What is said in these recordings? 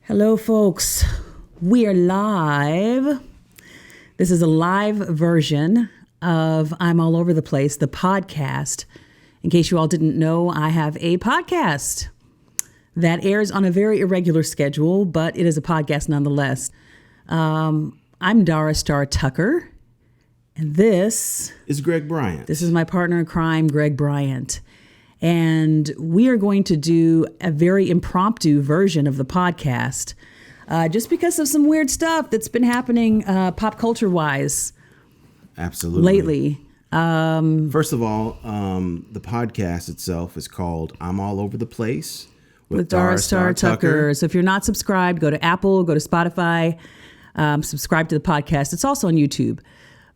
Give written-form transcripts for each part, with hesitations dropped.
Hello, folks. We are live. This is a live version of I'm All Over the Place, the podcast. In case you all didn't know, I have a podcast that airs on a very irregular schedule, but it is a podcast nonetheless. I'm Dara Star Tucker, and this is Greg Bryant. This is my partner in crime, Greg Bryant. And we are going to do a very impromptu version of the podcast just because of some weird stuff that's been happening pop culture wise. Absolutely. Lately. First of all, the podcast itself is called I'm All Over the Place with Dara Star Tucker. So if you're not subscribed, go to Apple, go to Spotify, subscribe to the podcast. It's also on YouTube.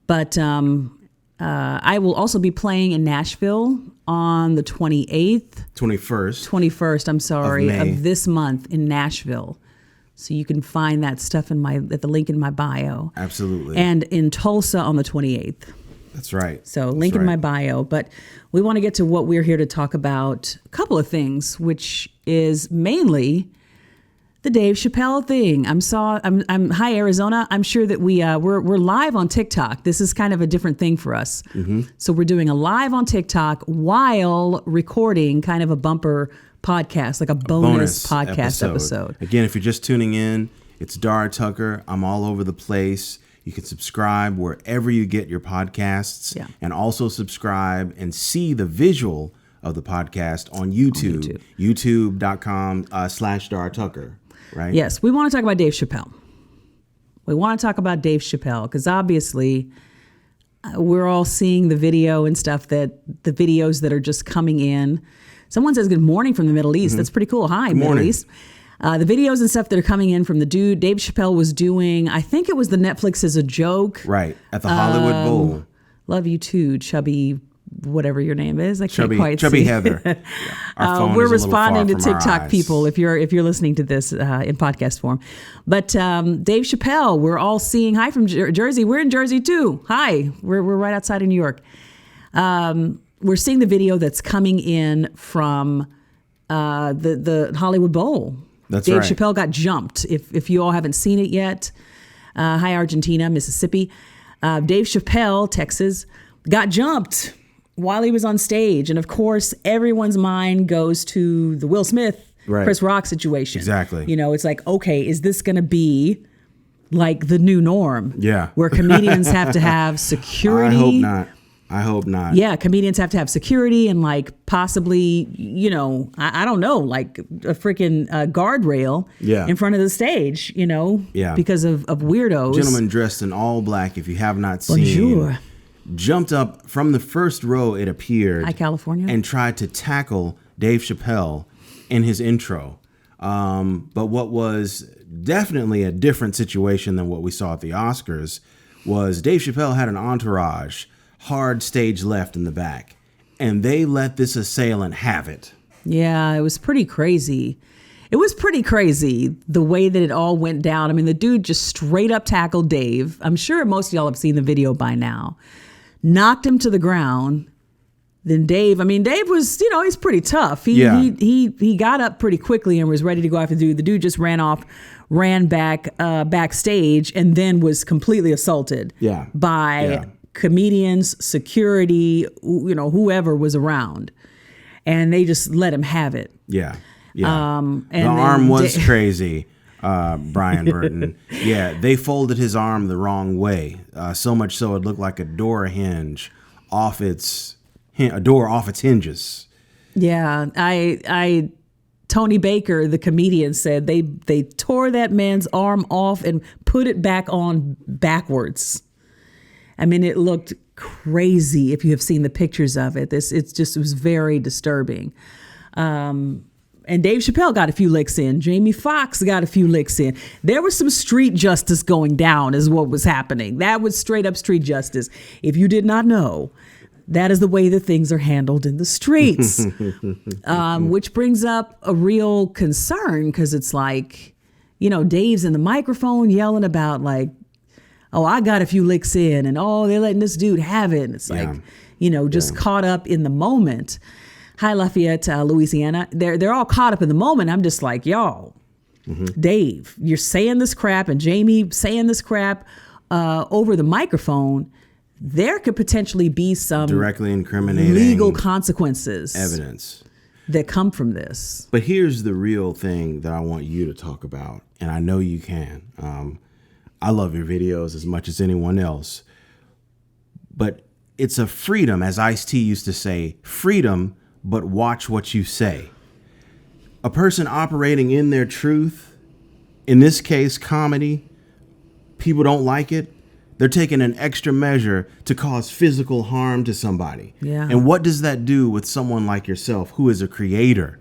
But I will also be playing in Nashville on the 21st, I'm sorry, of this month in Nashville. So you can find that stuff at the link in my bio. Absolutely. And in Tulsa on the 28th. That's right. So link in my bio. But we want to get to what we're here to talk about. A couple of things, which is mainly the Dave Chapelle thing. Hi Arizona. I'm sure that we're live on TikTok. This is kind of a different thing for us. Mm-hmm. So we're doing a live on TikTok while recording kind of a bumper podcast, like a bonus podcast episode. Again, if you're just tuning in, it's Dara Tucker. I'm all over the place. You can subscribe wherever you get your podcasts, and also subscribe and see the visual of the podcast on YouTube. YouTube.com/Dara Tucker. Right? Yes, we want to talk about Dave Chapelle. We want to talk about Dave Chapelle because obviously we're all seeing the video and stuff, that the videos that are just coming in. Someone says good morning from the Middle East. Mm-hmm. That's pretty cool. Hi, Middle East. The videos and stuff that are coming in from the dude Dave Chapelle was doing, I think it was the Netflix as a joke. Right, at the Hollywood Bowl. Love you too, chubby whatever your name is. I can't quite chubby see. Heather. Yeah. Our phone we're is responding to a little far from TikTok our eyes. people if you're listening to this in podcast form. But Dave Chapelle, we're all seeing. Hi from Jersey. We're in Jersey too. Hi, we're right outside of New York. We're seeing the video that's coming in from the Hollywood Bowl. That's Dave right. Chapelle got jumped. If you all haven't seen it yet, hi Argentina, Mississippi. Dave Chapelle, Texas, got jumped while he was on stage. And of course, everyone's mind goes to the Will Smith, Chris Rock situation. Exactly. You know, it's like, okay, is this going to be like the new norm? Yeah. Where comedians have to have security? I hope not. Yeah, comedians have to have security and like possibly, I don't know, like a freaking guardrail in front of the stage, because of weirdos. Gentleman dressed in all black, if you have not seen, jumped up from the first row, it appeared. Hi, California. And tried to tackle Dave Chapelle in his intro. But what was definitely a different situation than what we saw at the Oscars was Dave Chapelle had an entourage, hard stage left in the back, and they let this assailant have it. Yeah, it was pretty crazy. It was pretty crazy the way that it all went down. I mean, the dude just straight up tackled Dave. I'm sure most of y'all have seen the video by now. Knocked him to the ground. Then Dave was, he's pretty tough. He got up pretty quickly and was ready to go after the dude. The dude just ran back backstage and then was completely assaulted by comedians, security, whoever was around. And they just let him have it. Yeah. And the arm was crazy, Brian Burton. Yeah, they folded his arm the wrong way, so much so it looked like a door off its hinges. Yeah, Tony Baker, the comedian, said they tore that man's arm off and put it back on backwards. I mean, it looked crazy if you have seen the pictures of it. It was very disturbing. And Dave Chapelle got a few licks in. Jamie Foxx got a few licks in. There was some street justice going down is what was happening. That was straight up street justice. If you did not know, that is the way that things are handled in the streets. Which brings up a real concern because it's like, Dave's in the microphone yelling about like, oh, I got a few licks in and they're letting this dude have it. And it's like, just caught up in the moment. Hi, Lafayette, Louisiana. They're all caught up in the moment. I'm just like, y'all, Dave, you're saying this crap, and Jamie saying this crap over the microphone. There could potentially be some directly incriminating legal consequences, evidence that come from this. But here's the real thing that I want you to talk about, and I know you can. I love your videos as much as anyone else, but it's a freedom, as Ice-T used to say, freedom, but watch what you say. A person operating in their truth, in this case, comedy, people don't like it. They're taking an extra measure to cause physical harm to somebody. Yeah. And what does that do with someone like yourself, who is a creator,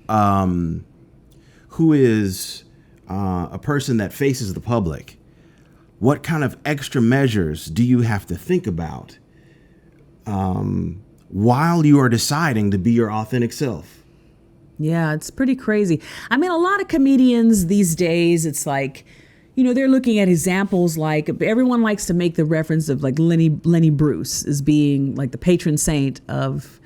who is a person that faces the public? What kind of extra measures do you have to think about while you are deciding to be your authentic self? Yeah, it's pretty crazy. I mean, a lot of comedians these days, it's like, they're looking at examples like everyone likes to make the reference of like Lenny Bruce as being like the patron saint of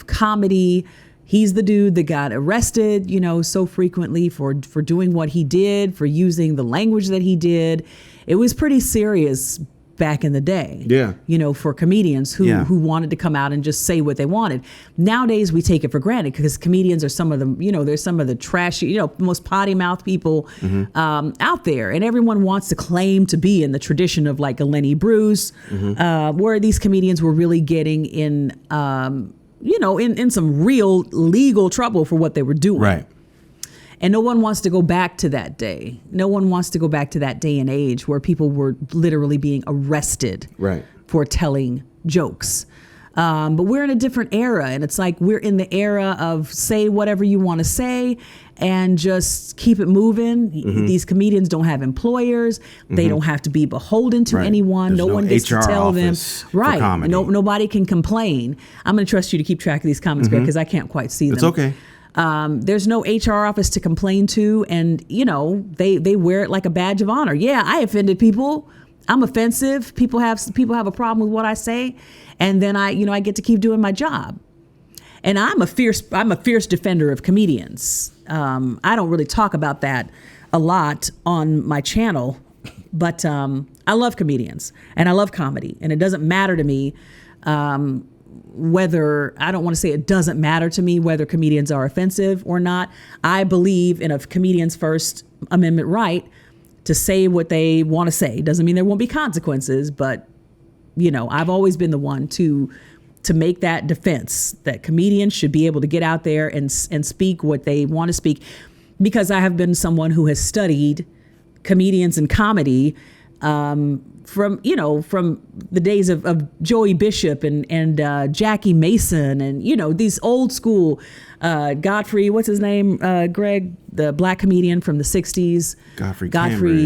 comedy. He's the dude that got arrested, so frequently for doing what he did, for using the language that he did. It was pretty serious back in the day. Yeah. For comedians who wanted to come out and just say what they wanted. Nowadays we take it for granted because comedians are some of the, they're some of the trashy, most potty mouth people out there. And everyone wants to claim to be in the tradition of like a Lenny Bruce, where these comedians were really getting in, in some real legal trouble for what they were doing. Right. And no one wants to go back to that day. No one wants to go back to that day and age where people were literally being arrested for telling jokes. But we're in a different era, and it's like we're in the era of say whatever you want to say and just keep it moving. These comedians don't have employers. They don't have to be beholden to anyone. There's no one gets HR to tell them. Right. Nobody can complain. I'm going to trust you to keep track of these comments, Greg, because I can't quite see them. It's okay. There's no HR office to complain to, and they wear it like a badge of honor. Yeah, I offended people. I'm offensive. People have a problem with what I say, and then I get to keep doing my job. And I'm a fierce defender of comedians. I don't really talk about that a lot on my channel, but I love comedians and I love comedy, and it doesn't matter to me. I don't want to say it doesn't matter to me whether comedians are offensive or not. I believe in a comedian's First Amendment right to say what they want to say. Doesn't mean there won't be consequences, but I've always been the one to make that defense that comedians should be able to get out there and speak what they want to speak, because I have been someone who has studied comedians and comedy from the days of Joey Bishop and Jackie Mason and these old school Godfrey, what's his name, Greg, the black comedian from the 60s. Godfrey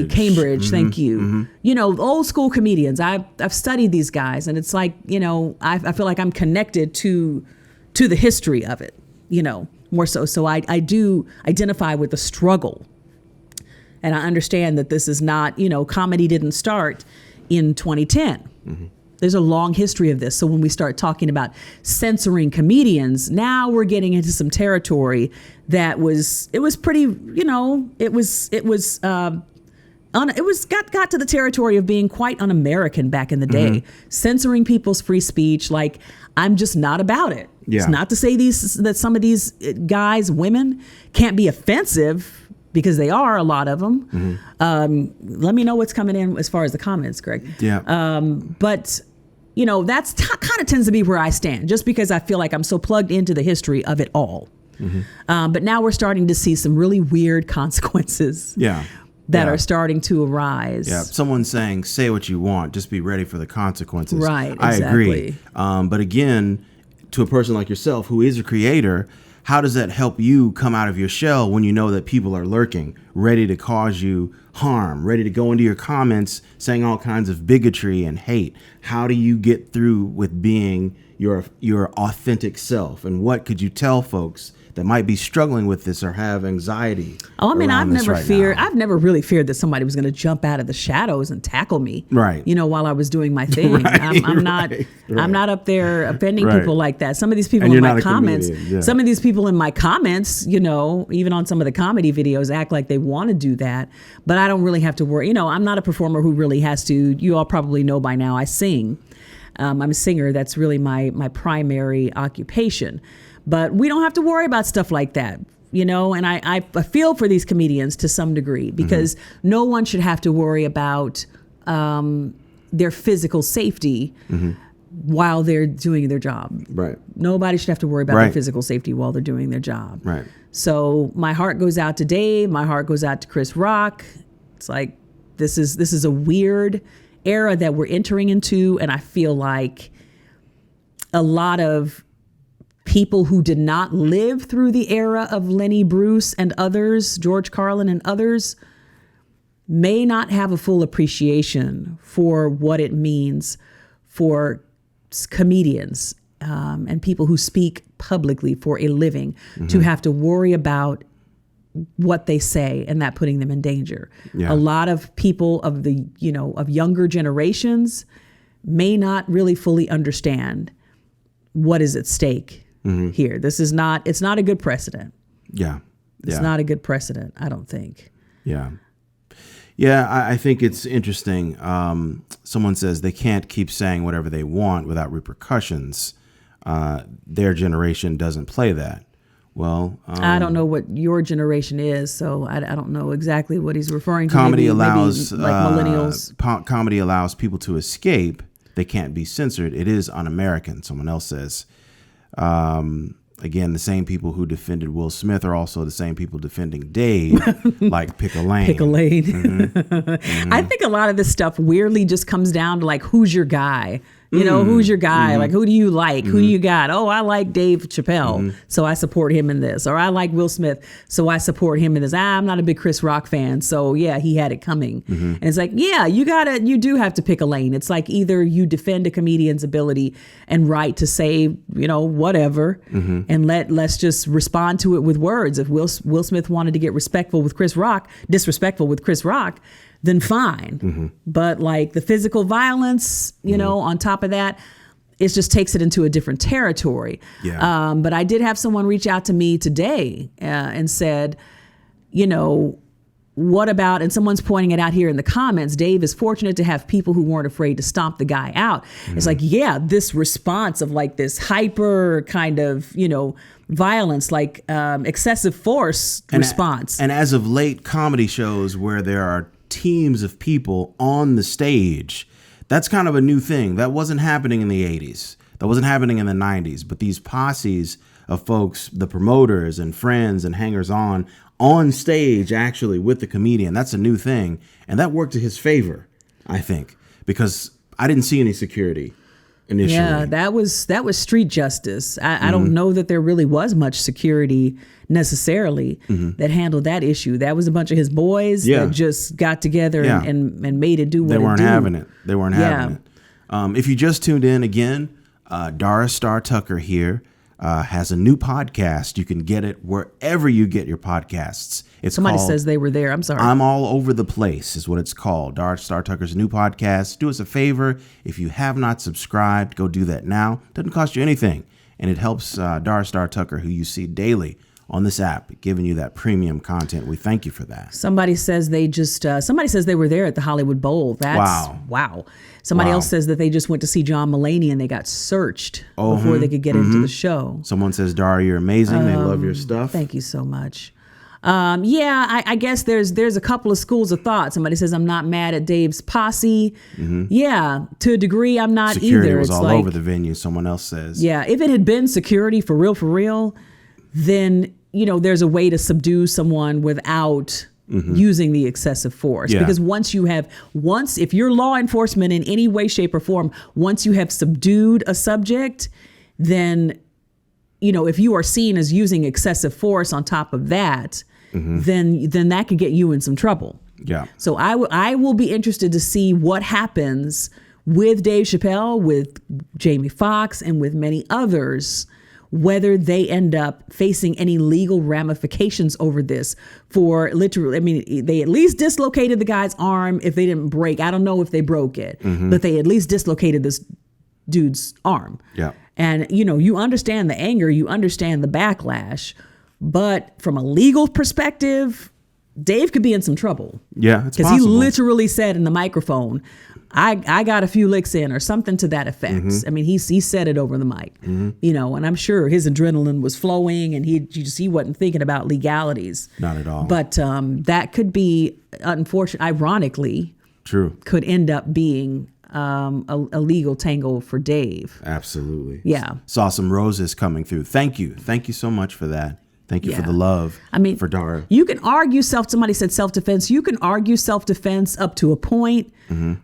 Cambridge, thank you. Old school comedians. I've studied these guys, and it's like I feel like I'm connected to the history of it, more so. So I do identify with the struggle. And I understand that this is not, comedy didn't start in 2010. There's a long history of this. So when we start talking about censoring comedians, now we're getting into some territory that got to the territory of being quite un-American back in the day. Censoring people's free speech, like I'm just not about it. Yeah. It's not to say that some of these guys, women, can't be offensive, because they are, a lot of them. Let me know what's coming in as far as the comments, Greg. Yeah. But, that's kind of tends to be where I stand, just because I feel like I'm so plugged into the history of it all. But now we're starting to see some really weird consequences that are starting to arise. Yeah. Someone's saying, say what you want, just be ready for the consequences. Right, I exactly. agree. But again, to a person like yourself who is a creator, how does that help you come out of your shell when you know that people are lurking, ready to cause you harm, ready to go into your comments saying all kinds of bigotry and hate? How do you get through with being your authentic self? And what could you tell folks that might be struggling with this or have anxiety. Oh, I mean, I've never really feared that somebody was going to jump out of the shadows and tackle me. Right. While I was doing my thing. Right, I'm not up there offending people like that. Some of these people And in you're my not a comments, comedian, yeah. some of these people in my comments, even on some of the comedy videos, act like they want to do that. But I don't really have to worry. I'm not a performer who really has to. You all probably know by now I sing. I'm a singer. That's really my primary occupation. But we don't have to worry about stuff like that, and I feel for these comedians to some degree because no one should have to worry about their physical safety while they're doing their job. Right. Nobody should have to worry about their physical safety while they're doing their job. Right. So my heart goes out to Dave. My heart goes out to Chris Rock. It's like this is a weird era that we're entering into, and I feel like a lot of people who did not live through the era of Lenny Bruce and others, George Carlin and others, may not have a full appreciation for what it means for comedians and people who speak publicly for a living to have to worry about what they say and that putting them in danger. Yeah. A lot of people of the, of younger generations may not really fully understand what is at stake here. It's not a good precedent. Yeah. It's not a good precedent, I don't think. Yeah. Yeah, I think it's interesting. Someone says they can't keep saying whatever they want without repercussions. Their generation doesn't play that. Well, I don't know what your generation is, so I don't know exactly what he's referring to. Comedy maybe allows like millennials. Comedy allows people to escape. They can't be censored. It is un-American. Someone else says. Again, the same people who defended Will Smith are also the same people defending Dave, like Pick a Lane. Pick a Lane. I think a lot of this stuff weirdly just comes down to like, who's your guy? Who's your guy? Like, who do you like? Who do you got? Oh, I like Dave Chapelle, so I support him in this. Or I like Will Smith, so I support him in this. I'm not a big Chris Rock fan, so yeah, he had it coming. And it's like, yeah, you do have to pick a lane. It's like either you defend a comedian's ability and right to say, whatever, and let's just respond to it with words. If Will Smith wanted to get disrespectful with Chris Rock, then fine. But like the physical violence, on top of that, it just takes it into a different territory. Yeah. But I did have someone reach out to me today and said, what about, and someone's pointing it out here in the comments, Dave is fortunate to have people who weren't afraid to stomp the guy out. It's like, yeah, this response of like this hyper kind of, violence, like excessive force response. And as of late, comedy shows where there are teams of people on the stage, that's kind of a new thing. That wasn't happening in the 80s. That wasn't happening in the 90s. But these posses of folks, the promoters and friends and hangers-on stage actually with the comedian, that's a new thing. And that worked to his favor, I think, because I didn't see any security initially. Yeah, that was street justice. I don't know that there really was much security necessarily that handled that issue. That was a bunch of his boys that just got together and made it do what it did. They weren't having it. They weren't having it. If you just tuned in again, Doris Star Tucker here has a new podcast. You can get it wherever you get your podcasts. Somebody says they were there. I'm sorry. I'm All Over the Place is what it's called. Doris Star Tucker's new podcast. Do us a favor. If you have not subscribed, go do that now. Doesn't cost you anything. And it helps Doris Star Tucker, who you see daily on this app, giving you that premium content. We thank you for that. Somebody says they were there at the Hollywood Bowl. That's wow. Somebody else says that they just went to see John Mulaney and they got searched before they could get into the show. Someone says, Dara, you're amazing. They love your stuff. Thank you so much. I guess there's a couple of schools of thought. Somebody says, I'm not mad at Dave's posse. Yeah, to a degree, I'm not Security either. was it's all like, over the venue, someone else says. Yeah, if it had been security for real, then, there's a way to subdue someone without using the excessive force. Yeah. Because if you're law enforcement in any way, shape, or form, once you have subdued a subject, then, if you are seen as using excessive force on top of that, then that could get you in some trouble. Yeah. So I will be interested to see what happens with Dave Chappelle, with Jamie Foxx, and with many others whether they end up facing any legal ramifications over this for literally, I mean, they at least dislocated the guy's arm if they didn't break. I don't know if they broke it, but they at least dislocated this dude's arm. Yeah. And, you know, you understand the anger, you understand the backlash, but from a legal perspective, Dave could be in some trouble. Yeah, it's because possible. he literally said in the microphone, I got a few licks in or something to that effect. I mean, he said it over the mic, you know, and I'm sure his adrenaline was flowing and he wasn't thinking about legalities. Not at all. But that could be, unfortunate, ironically, True. could end up being a legal tangle for Dave. Absolutely. Yeah. Saw some roses coming through. Thank you. Thank you so much for that. Thank you for the love. I mean, for Dara. You can argue somebody said self-defense. You can argue self-defense up to a point.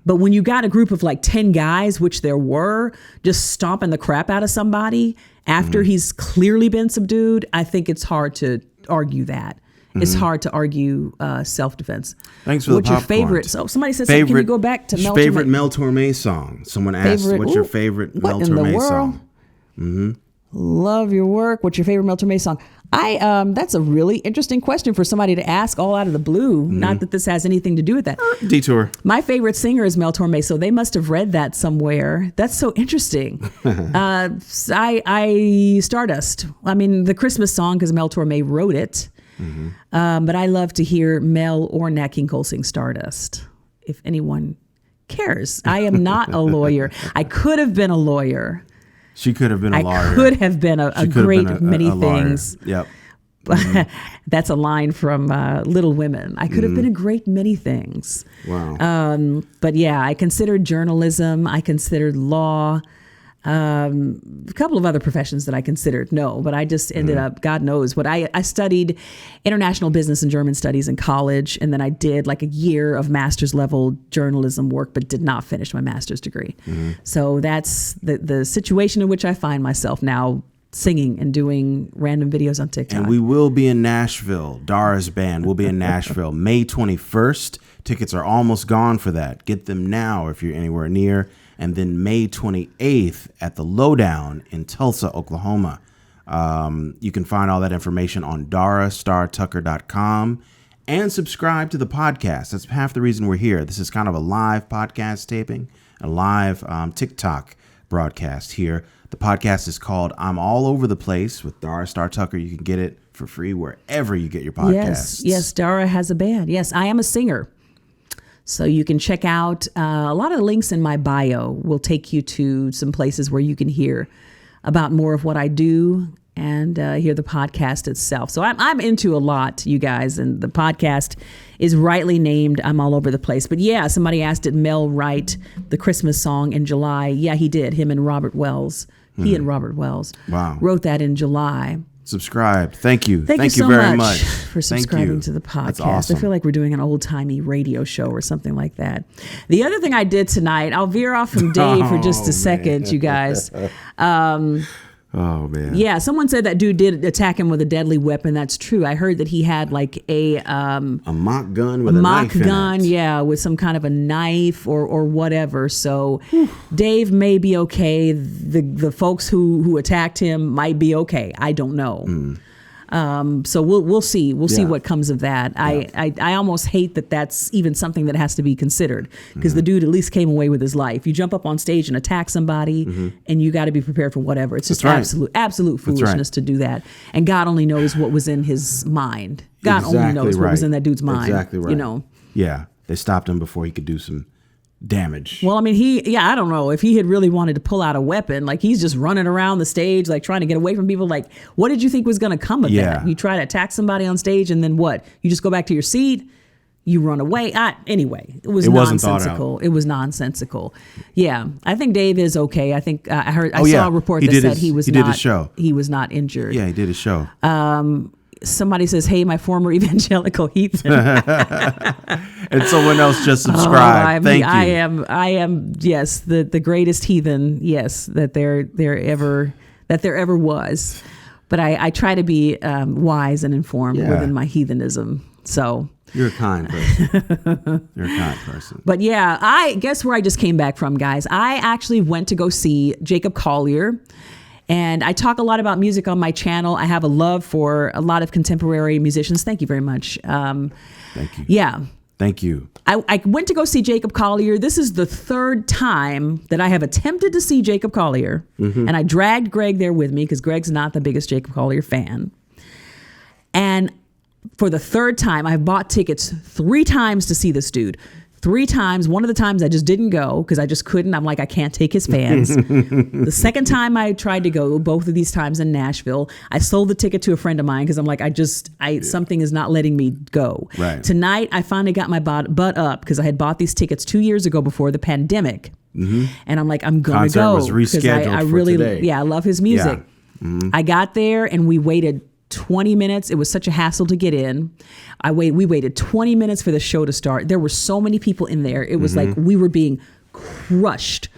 But when you got a group of like 10 guys, which there were, just stomping the crap out of somebody after he's clearly been subdued, I think it's hard to argue that. It's hard to argue self-defense. Thanks for What's the your popcorn. favorite? So somebody said, can you go back to Mel favorite Torme? Mel Torme song? Someone asked, what's your favorite Mel Torme song? Love your work. What's your favorite Mel Torme song? That's a really interesting question for somebody to ask all out of the blue. Not that this has anything to do with that. Detour. My favorite singer is Mel Torme, so they must have read that somewhere. That's so interesting. I Stardust. I mean, the Christmas song because Mel Torme wrote it. But I love to hear Mel or Nat King Cole sing Stardust. If anyone cares, I am not a lawyer. I could have been a lawyer. She could have been a lawyer. I could have been a great many things. Yep. That's a line from Little Women. I could have been a great many things. Wow. But yeah, I considered journalism. I considered law. A couple of other professions that I considered. No, but I just ended up, God knows what I studied international business and German studies in college. And then I did like a year of master's level journalism work, but did not finish my master's degree. So that's the situation in which I find myself now, singing and doing random videos on TikTok. And we will be in Nashville. Dara's band will be in Nashville May 21st. Tickets are almost gone for that. Get them now if you're anywhere near. And then May 28th at the Lowdown in Tulsa, Oklahoma. You can find all that information on darastartucker.com and subscribe to the podcast. That's half the reason we're here. This is kind of a live podcast taping, a live TikTok broadcast here. The podcast is called I'm All Over the Place with Dara Star Tucker. You can get it for free wherever you get your podcasts. Yes, Dara has a band. Yes, I am a singer. So you can check out a lot of the links in my bio will take you to some places where you can hear about more of what I do and hear the podcast itself. So I'm into a lot, you guys, and the podcast is rightly named I'm All Over the Place. But yeah, somebody asked, did Mel write the Christmas song in July? Yeah, he did. Him and Robert Wells. He and Robert Wells wrote that in July. Subscribe. Thank you. Thank you so very much for subscribing to the podcast. That's awesome. I feel like we're doing an old-timey radio show or something like that. The other thing I did tonight, I'll veer off from Dave for just a second, you guys. Oh, man. Yeah, someone said that dude did attack him with a deadly weapon. That's true. I heard that he had like a mock gun with a knife in it. Yeah, with some kind of a knife or whatever. So Dave may be okay. The folks who attacked him might be okay. I don't know. So we'll see. We'll see what comes of that. Yeah. I almost hate that that's even something that has to be considered because the dude at least came away with his life. You jump up on stage and attack somebody and you got to be prepared for whatever. It's just absolute foolishness to do that. And God only knows what was in his mind. God only knows what was in that dude's mind. Exactly right. You know? Yeah. They stopped him before he could do some damage. Well, I mean, I don't know if he had really wanted to pull out a weapon, like he's just running around the stage, like trying to get away from people. Like, what did you think was going to come of that? You try to attack somebody on stage and then what? You just go back to your seat, you run away. Anyway, it was nonsensical. It was nonsensical. Yeah. I think Dave is okay. I think I saw a report that said he was not injured. Yeah, he did a show. Somebody says, hey, my former evangelical heathen. And someone else just subscribed. Thank you. I am, yes, the greatest heathen, yes, that there ever was. But I try to be wise and informed within my heathenism. So you're a kind person. You're a kind person. But yeah, I guess where I just came back from, guys. I actually went to go see Jacob Collier And I talk a lot about music on my channel. I have a love for a lot of contemporary musicians. Thank you very much. Thank you. Yeah. Thank you. I went to go see Jacob Collier. This is the third time that I have attempted to see Jacob Collier. And I dragged Greg there with me because Greg's not the biggest Jacob Collier fan. And for the third time, I've bought tickets 3 times to see this dude. 3 times. One of the times I just didn't go because I just couldn't. I'm like, I can't take his fans. The second time I tried to go, both of these times in Nashville, I sold the ticket to a friend of mine because I'm like, something is not letting me go. Right. Tonight, I finally got my butt up because I had bought these tickets 2 years ago before the pandemic. And I'm like, I'm going to go. Was rescheduled I for really, today. I love his music. Yeah. I got there and we waited 20 minutes. It was such a hassle to get in. We waited 20 minutes for the show to start. There were so many people in there. It was like we were being crushed.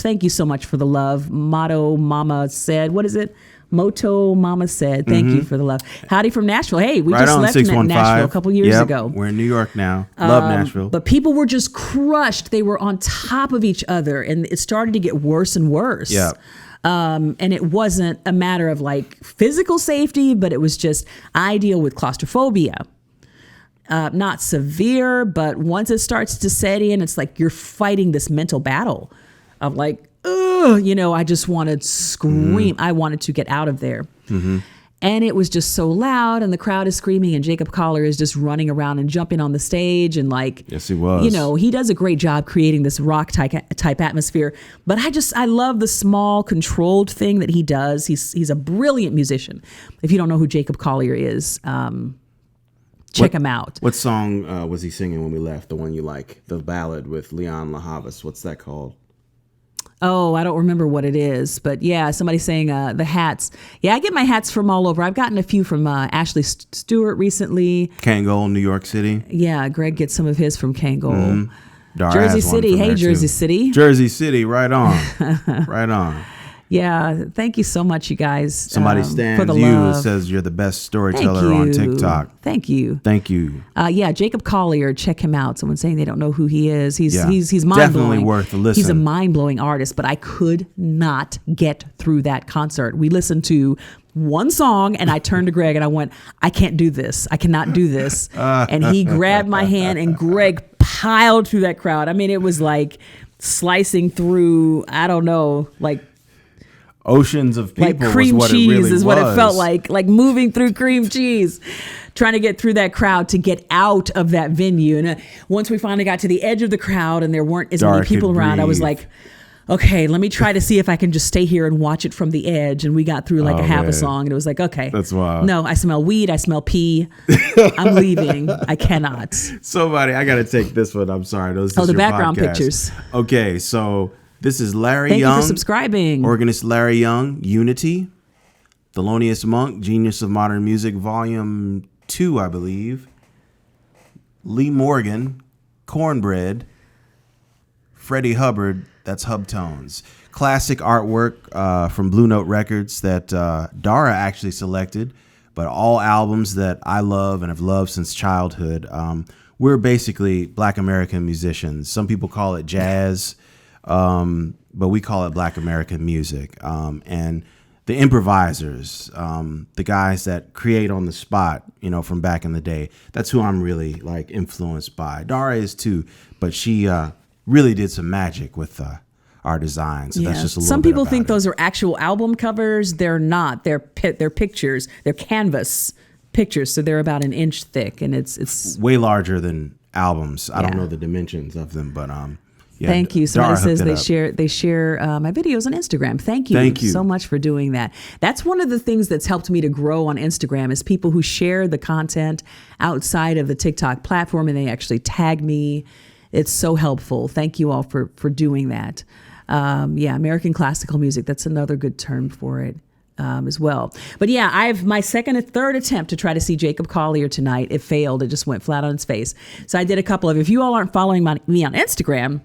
Thank you so much for the love. Moto Mama said, what is it? Moto Mama said, thank you for the love. Howdy from Nashville. Hey, we just left Nashville a couple years ago. We're in New York now. Love Nashville. But people were just crushed. They were on top of each other and it started to get worse and worse. Yeah. And it wasn't a matter of like physical safety, but it was just I deal with claustrophobia. Not severe, but once it starts to set in, it's like you're fighting this mental battle of like, I just want to scream. I wanted to get out of there. And it was just so loud and the crowd is screaming and Jacob Collier is just running around and jumping on the stage and like, yes, he was. He does a great job creating this rock type atmosphere. But I love the small controlled thing that he does. He's a brilliant musician. If you don't know who Jacob Collier is, check him out. What song was he singing when we left? The one you like, the ballad with Leon LaHavas. What's that called? Oh, I don't remember what it is, but yeah, somebody's saying the hats. Yeah, I get my hats from all over. I've gotten a few from Ashley Stewart recently. Kangol, New York City. Yeah, Greg gets some of his from Kangol. Dara Jersey has one City. from Hey, there, Jersey too. City. Jersey City, right on. Right on. Yeah, thank you so much, you guys. Somebody stands for the you love. and says you're the best storyteller on TikTok. Thank you. Thank you. Yeah, Jacob Collier, check him out. Someone saying they don't know who he is. He's mind definitely blowing. Worth a listen. He's a mind blowing artist, but I could not get through that concert. We listened to one song and I turned to Greg and I went, I can't do this. I cannot do this. And he grabbed my hand and Greg piled through that crowd. I mean, it was like slicing through, I don't know, like oceans of people. Like cream was what cheese it really is what was. it felt like moving through cream cheese, trying to get through that crowd to get out of that venue. And once we finally got to the edge of the crowd and there weren't as many people around, I was like, okay, let me try to see if I can just stay here and watch it from the edge. And we got through like half a song and it was like, okay. That's wild. No, I smell weed. I smell pee. I'm leaving. I cannot. Somebody, I got to take this one. I'm sorry. The background podcast. pictures. Okay, so this is Larry Thank Young. you for subscribing. Organist Larry Young, Unity. Thelonious Monk, Genius of Modern Music, Volume 2, I believe. Lee Morgan, Cornbread. Freddie Hubbard, that's Hubtones. Classic artwork from Blue Note Records that Dara actually selected, but all albums that I love and have loved since childhood. We're basically Black American musicians. Some people call it jazz. But we call it Black American music. And the improvisers, the guys that create on the spot, from back in the day, that's who I'm really like influenced by. Dara is too, but she really did some magic with our designs. So that's just a little Some bit people about think it. those are actual album covers. They're not. They're pictures. They're canvas pictures. So they're about an inch thick, and it's way larger than albums. I don't Yeah. know the dimensions of them, but yeah, thank you. Dara Somebody says hooked it up. they share my videos on Instagram. Thank you. Thank you so much for doing that. That's one of the things that's helped me to grow on Instagram is people who share the content outside of the TikTok platform and they actually tag me. It's so helpful. Thank you all for doing that. American classical music. That's another good term for it. As well. But yeah, I have my second and third attempt to try to see Jacob Collier tonight. It failed. It just went flat on its face. So I did a couple of, if you all aren't following me on Instagram,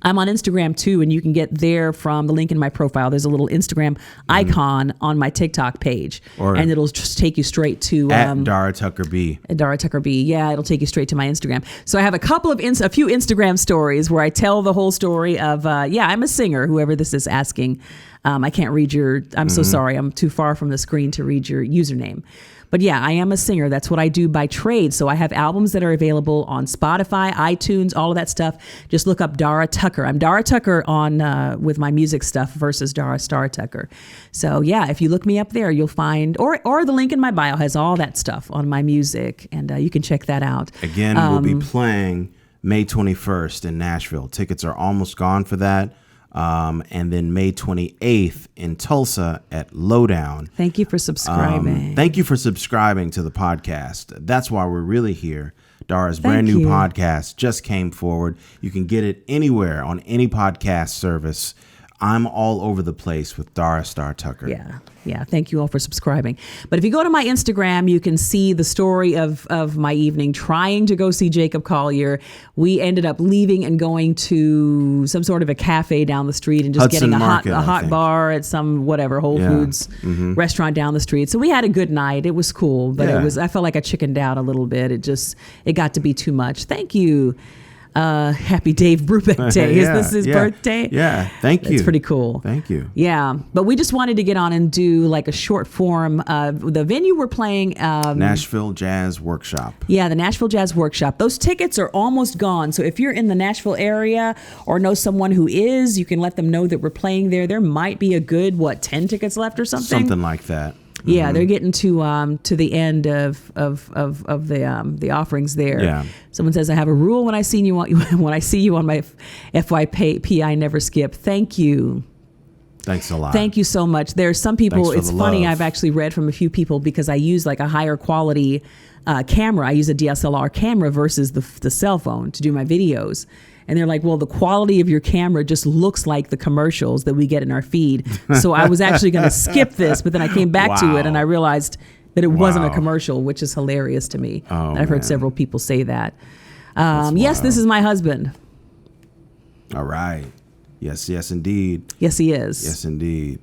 I'm on Instagram too, and you can get there from the link in my profile. There's a little Instagram icon on my TikTok page, and it'll just take you straight to at Dara Tucker B. At Dara Tucker B. Yeah, it'll take you straight to my Instagram. So I have a few Instagram stories where I tell the whole story of I'm a singer. Whoever this is asking, I can't read I'm so sorry. I'm too far from the screen to read your username. But yeah, I am a singer. That's what I do by trade. So I have albums that are available on Spotify, iTunes, all of that stuff. Just look up Dara Tucker. I'm Dara Tucker on with my music stuff versus Dara Star Tucker. So yeah, if you look me up there, you'll find, or the link in my bio has all that stuff on my music, and you can check that out. Again, we'll be playing May 21st in Nashville. Tickets are almost gone for that. And then May 28th in Tulsa at Lowdown. Thank you for subscribing. Thank you for subscribing to the podcast. That's why we're really here. Dara's brand new podcast just came forward. You can get it anywhere on any podcast service. I'm all over the place with Dara Star Tucker. Yeah. Thank you all for subscribing. But if you go to my Instagram, you can see the story of my evening trying to go see Jacob Collier. We ended up leaving and going to some sort of a cafe down the street and just Hudson getting Market, a hot bar at some Whole Foods restaurant down the street. So we had a good night. It was cool, but I felt like I chickened out a little bit. It got to be too much. Thank you. Happy Dave Brubeck Day. Is this his birthday? Yeah, thank you. It's pretty cool. Thank you. Yeah, but we just wanted to get on and do like a short form. The venue we're playing... Nashville Jazz Workshop. Yeah, the Nashville Jazz Workshop. Those tickets are almost gone. So if you're in the Nashville area or know someone who is, you can let them know that we're playing there. There might be a good, 10 tickets left or something? Something like that. Yeah, they're getting to the end of the offerings there. Yeah. Someone says, I have a rule when I see you on my FYP, I never skip. Thank you. Thanks a lot. Thank you so much. There's some people, it's funny, I've actually read from a few people because I use like a higher quality camera. I use a DSLR camera versus the cell phone to do my videos. And they're like, well, the quality of your camera just looks like the commercials that we get in our feed. So I was actually going to skip this, but then I came back to it and I realized that it wasn't a commercial, which is hilarious to me. And I've heard several people say that. Yes, this is my husband. All right. Yes, indeed. Yes, he is. Yes, indeed.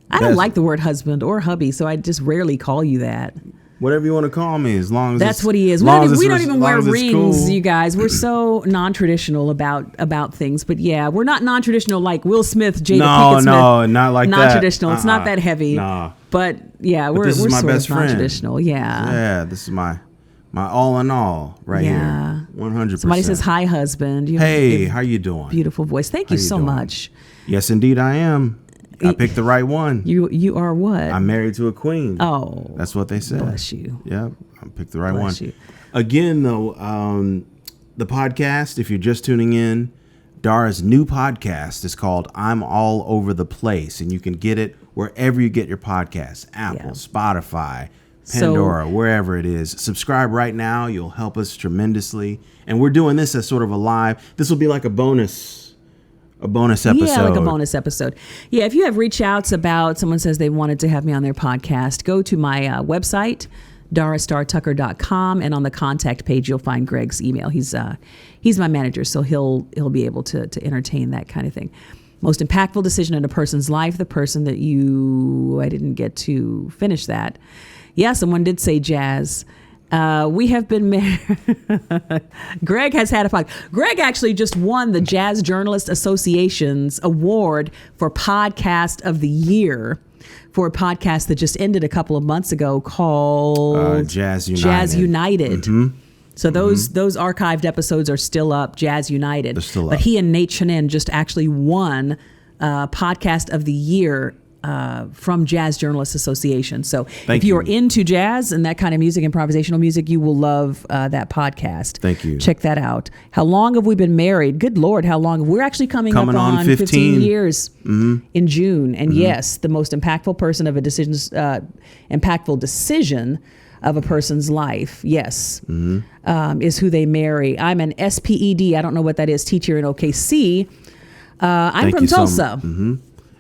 I don't like the word husband or hubby, so I just rarely call you that. Whatever you want to call me, as long as that's what he is. We don't even wear rings, cool. You guys. We're so non-traditional about things. But yeah, we're not non-traditional like Will Smith, Jada Pinkett Smith. No, not like that. Non-traditional. It's not that heavy. Nah. But yeah, we're sort of non-traditional. Yeah. Yeah, this is my all in all right here. 100%. Somebody says, hi, husband. Hey, how you doing? Beautiful voice. Thank you so much. Yes, indeed, I am. I picked the right one. You are what? I'm married to a queen. Oh. That's what they said. Bless you. Yep. I picked the right one. You. Again, though, the podcast, if you're just tuning in, Dara's new podcast is called I'm All Over the Place. And you can get it wherever you get your podcasts. Apple, Spotify, Pandora, wherever it is. Subscribe right now. You'll help us tremendously. And we're doing this as sort of a live. This will be like a bonus episode. Yeah, like a bonus episode. Yeah, if you have reach outs about someone says they wanted to have me on their podcast, go to my website, darastartucker.com, and on the contact page you'll find Greg's email. He's my manager, so he'll be able to entertain that kind of thing. Most impactful decision in a person's life, the person that I didn't get to finish that. Yeah, someone did say jazz. We have been married. Greg has had a podcast. Greg actually just won the Jazz Journalist Association's award for Podcast of the Year for a podcast that just ended a couple of months ago called Jazz United. Jazz United. Mm-hmm. So those archived episodes are still up, Jazz United. They're still up. But he and Nate Chenin just actually won Podcast of the Year from Jazz Journalists Association. So if you are into jazz and that kind of music, improvisational music, you will love that podcast. Thank you. Check that out. How long have we been married? Good Lord, how long? We're actually coming up on 15 years in June. And yes, the most impactful person of impactful decision of a person's life, yes, is who they marry. I'm an SPED, I don't know what that is, teacher in OKC. I'm from Tulsa.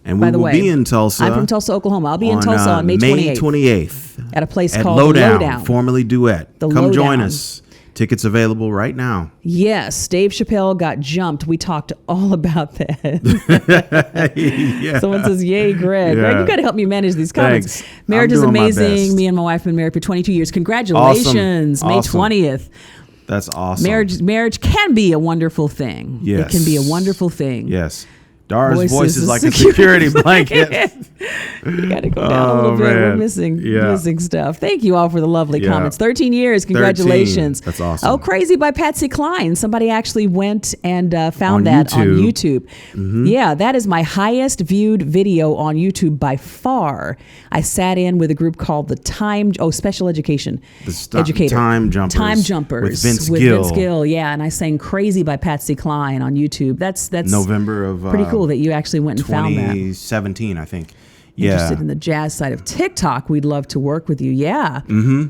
And we will be in Tulsa. I'm from Tulsa, Oklahoma. I'll be in Tulsa on May 28th. May 28th. At a place at called Lowdown, formerly Duet. Come join us. Tickets available right now. Yes, Dave Chapelle got jumped. We talked all about that. Yeah. Someone says, yay, Greg. Yeah. Greg, you got to help me manage these comments. Thanks. Marriage I'm is doing my best. amazing. Me and my wife have been married for 22 years. Congratulations. Awesome. May Awesome. 20th. That's awesome. Marriage can be a wonderful thing. Yes. It can be a wonderful thing. Yes. Dara's voice is a like a security blanket. You got to go down a little bit. Man. We're missing stuff. Thank you all for the lovely comments. 13 years. Congratulations. 13. That's awesome. Oh, Crazy by Patsy Cline. Somebody actually went and found On that on YouTube. YouTube. Yeah, that is my highest viewed video on YouTube by far. I sat in with a group called the Special Education Educator. Time Jumpers. Time Jumpers. With Vince Gill. Yeah, and I sang Crazy by Patsy Cline on YouTube. That's November of pretty cool that you actually went and found that. 2017, I think. Yeah. Interested in the jazz side of TikTok, we'd love to work with you. Yeah. Mm-hmm.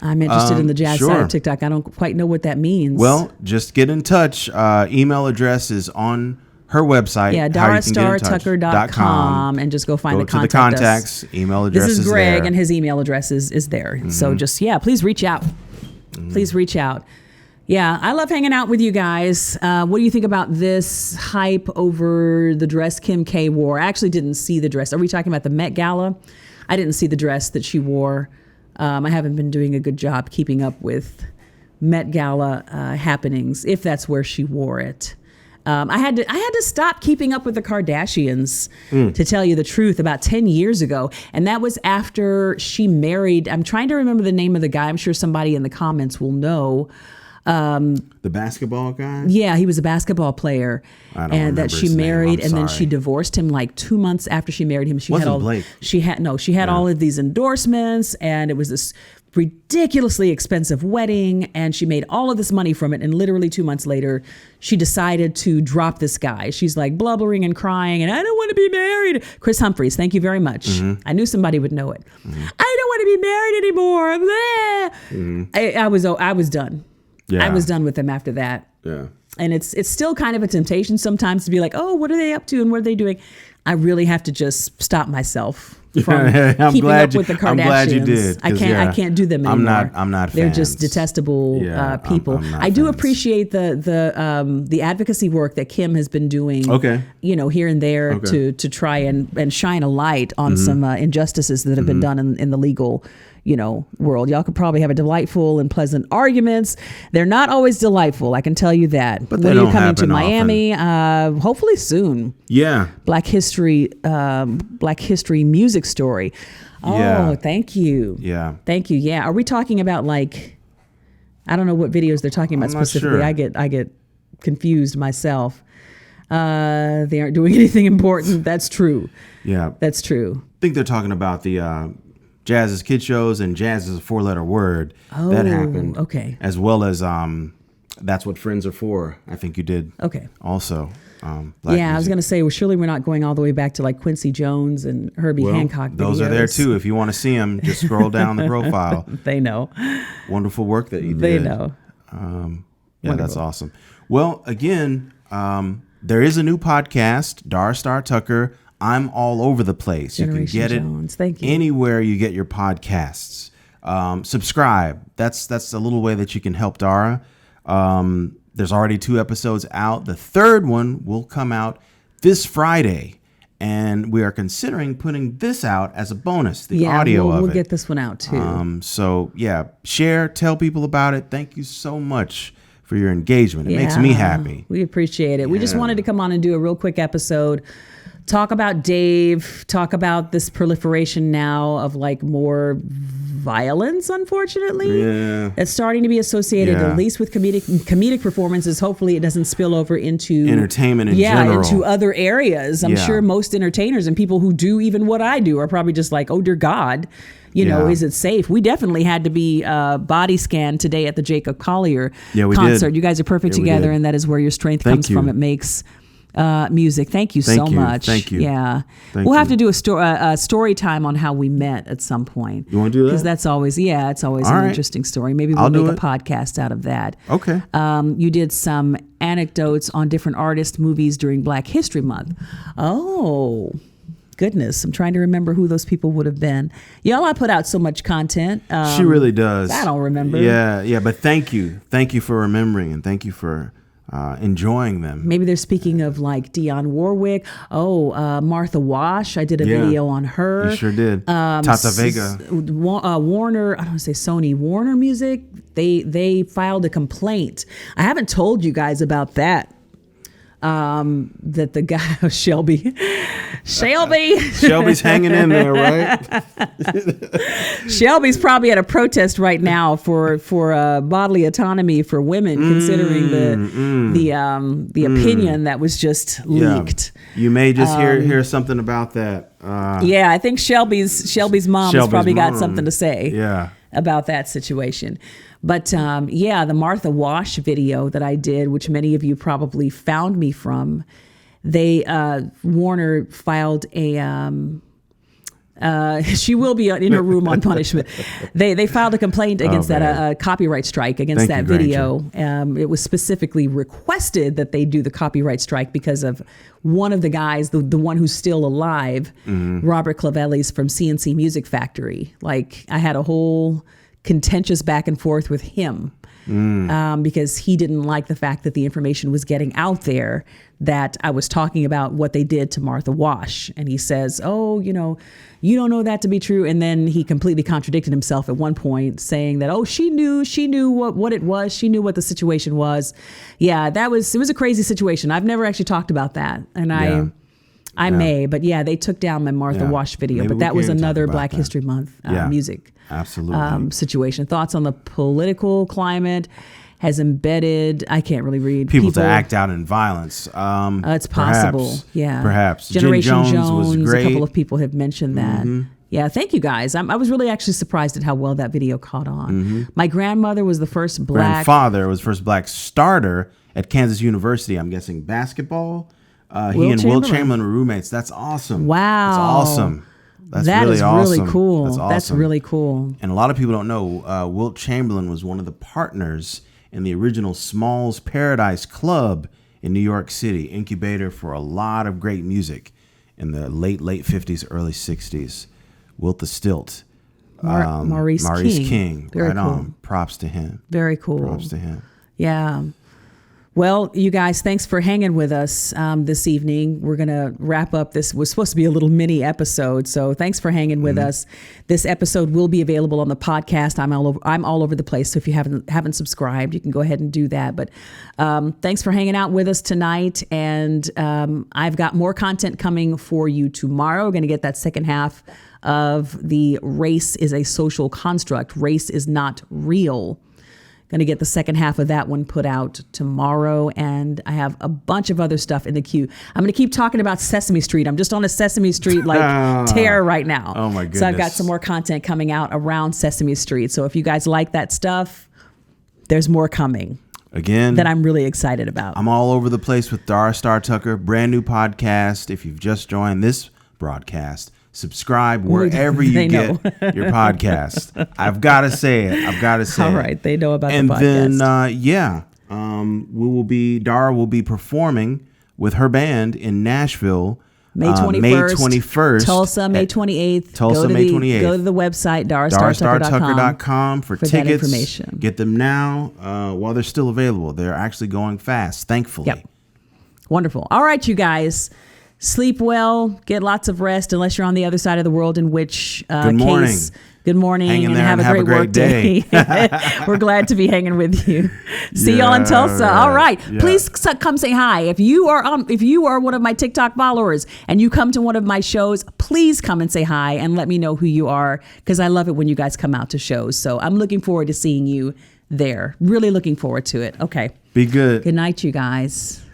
I'm interested in the jazz side of TikTok. I don't quite know what that means. Well, just get in touch. Email address is on her website. Yeah, darastartucker.com, and just go find Go the to the contacts. Email address This is Greg, there. and his email address is there. So just, please reach out. Please reach out. Yeah, I love hanging out with you guys. What do you think about this hype over the dress Kim K wore? I actually didn't see the dress. Are we talking about the Met Gala? I didn't see the dress that she wore. I haven't been doing a good job keeping up with Met Gala happenings, if that's where she wore it. I had to stop keeping up with the Kardashians, to tell you the truth, about 10 years ago. And that was after she married. I'm trying to remember the name of the guy. I'm sure somebody in the comments will know. The basketball guy? Yeah, he was a basketball player. I don't and remember that she his name. married, I'm and then sorry. she divorced him like 2 months after she married him. She Wasn't had all Blake. She had all of these endorsements, and it was this ridiculously expensive wedding, and she made all of this money from it. And literally 2 months later, she decided to drop this guy. She's like blubbering and crying, and I don't want to be married. Chris Humphreys, thank you very much. I knew somebody would know it. I don't want to be married anymore. I was done. Yeah. I was done with them after that. Yeah. And it's still kind of a temptation sometimes to be like, oh, what are they up to and what are they doing? I really have to just stop myself from keeping up with the Kardashians. I'm glad you did. I can't do them anymore. I'm not. They're fans. just detestable people. I'm not I do fans. appreciate the advocacy work that Kim has been doing. Okay. Here and there Okay. to try and shine a light on some injustices that have been done in the legal world. Y'all could probably have a delightful and pleasant arguments. They're not always delightful, I can tell you that. But when they are you don't coming to happen Miami? Hopefully soon. Yeah. Black History Music Story. Oh, Yeah. thank you. Yeah. Thank you. Yeah. Are we talking about I don't know what videos they're talking about I'm not specifically. sure. I get confused myself. They aren't doing anything important. That's true. Yeah. That's true. I think they're talking about the Jazz's Kid Shows and Jazz is a 4-letter word. Oh, that happened. okay. As well as That's What Friends Are For. I think you did. Okay. Also. I was going to say, well, surely we're not going all the way back to Quincy Jones and Herbie Hancock videos. Those are there too. If you want to see them, just scroll down the profile. They know. Wonderful work that you did. They know. That's awesome. Well, again, there is a new podcast, Dar Star Tucker. I'm all over the place. Generation you can get Jones. it Thank you. anywhere you get your podcasts. Subscribe. That's a little way that you can help Dara. There's already 2 episodes out. The third one will come out this Friday. And we are considering putting this out as a bonus, the audio of it. We'll get this one out too. Share, tell people about it. Thank you so much for your engagement. It makes me happy. We appreciate it. We just wanted to come on and do a real quick episode. Talk about Dave, talk about this proliferation now of more violence, unfortunately. Yeah. That's starting to be associated, at least with comedic performances. Hopefully it doesn't spill over into entertainment in general. Into other areas. I'm sure most entertainers and people who do even what I do are probably just like, oh dear God, is it safe? We definitely had to be body scanned today at the Jacob Collier concert. Did. You guys are perfect together, and that is where your strength comes from. It makes music. Thank you so much. Thank you. Yeah. Thank we'll you. have to do a story time on how we met at some point. You want to do that? Because that's always, it's always an interesting story. Maybe we'll make a podcast out of that. Okay. You did some anecdotes on different artist movies during Black History Month. Oh. Goodness, I'm trying to remember who those people would have been. Y'all, I put out so much content. She really does. I don't remember. Yeah. But thank you for remembering, and thank you for enjoying them. Maybe they're speaking of like Dionne Warwick. Martha Wash. I did a video on her. You sure did. Tata Vega. Warner. I don't want to say Sony. Warner Music. They filed a complaint. I haven't told you guys about that. That the guy Shelby's hanging in there, right? Shelby's probably at a protest right now for bodily autonomy for women, considering the opinion that was just leaked. Yeah. You may just hear something about that. Yeah, I think Shelby's mom has probably got something to say about that situation. But the Martha Wash video that I did, which many of you probably found me from, Warner filed a. She will be in her room on punishment. They filed a complaint against a copyright strike against that video. It was specifically requested that they do the copyright strike because of one of the guys, the one who's still alive, Robert Clavelli's from CNC Music Factory. Like, I had a whole contentious back and forth with him because he didn't like the fact that the information was getting out there that I was talking about what they did to Martha Wash. And he says, you don't know that to be true. And then he completely contradicted himself at one point, saying that, she knew what it was. She knew what the situation was. Yeah, it was a crazy situation. I've never actually talked about that. And I may, but they took down my Martha Wash video. Maybe but that was another Black History Month music situation. Thoughts on the political climate has embedded, I can't really read. People to act out in violence. It's possible. Perhaps. Generation Jen Jones was great. A couple of people have mentioned that. Yeah, thank you guys. I was really actually surprised at how well that video caught on. My grandmother was the first grandfather was first black starter at Kansas University. I'm guessing basketball. He and Will Chamberlain were roommates. That's awesome. Wow. That's awesome. That's really awesome. Really cool. That's awesome. That's really cool. And a lot of people don't know, Wilt Chamberlain was one of the partners in the original Small's Paradise Club in New York City, incubator for a lot of great music in the late 50s, early 60s. Wilt the Stilt. Maurice King. Very cool. On. Props to him. Very cool. Props to him. Yeah. Well, you guys, thanks for hanging with us this evening. We're going to wrap up. This was supposed to be a little mini episode, so thanks for hanging with us. This episode will be available on the podcast. I'm all over the place, so if you haven't subscribed, you can go ahead and do that. But thanks for hanging out with us tonight, and I've got more content coming for you tomorrow. We're going to get that second half of the Race is a Social Construct. Race is not real. Going to get the second half of that one put out tomorrow, and I have a bunch of other stuff in the queue. I'm going to keep talking about Sesame Street. I'm just on a Sesame Street tear right now. Oh my goodness. So I've got some more content coming out around Sesame Street. So if you guys like that stuff, there's more coming. Again, that I'm really excited about. I'm all over the place with Dara Star Tucker, brand new podcast. If you've just joined this broadcast, subscribe wherever you get your podcast. I've got to say it. All right. They know about the podcast. And then, Dara will be performing with her band in Nashville. May 21st. Tulsa, May 28th. May 28th. Go to the website, darastartucker.com for tickets. That information. Get them now while they're still available. They're actually going fast, thankfully. Yep. Wonderful. All right, you guys. Sleep well, get lots of rest, unless you're on the other side of the world, in which good morning. Case, good morning, hang in and there have a great work day. We're glad to be hanging with you. See y'all in Tulsa. All right. Yeah. Please come say hi. If you are one of my TikTok followers and you come to one of my shows, please come and say hi and let me know who you are, because I love it when you guys come out to shows. So I'm looking forward to seeing you there. Really looking forward to it. Okay. Be good. Good night, you guys.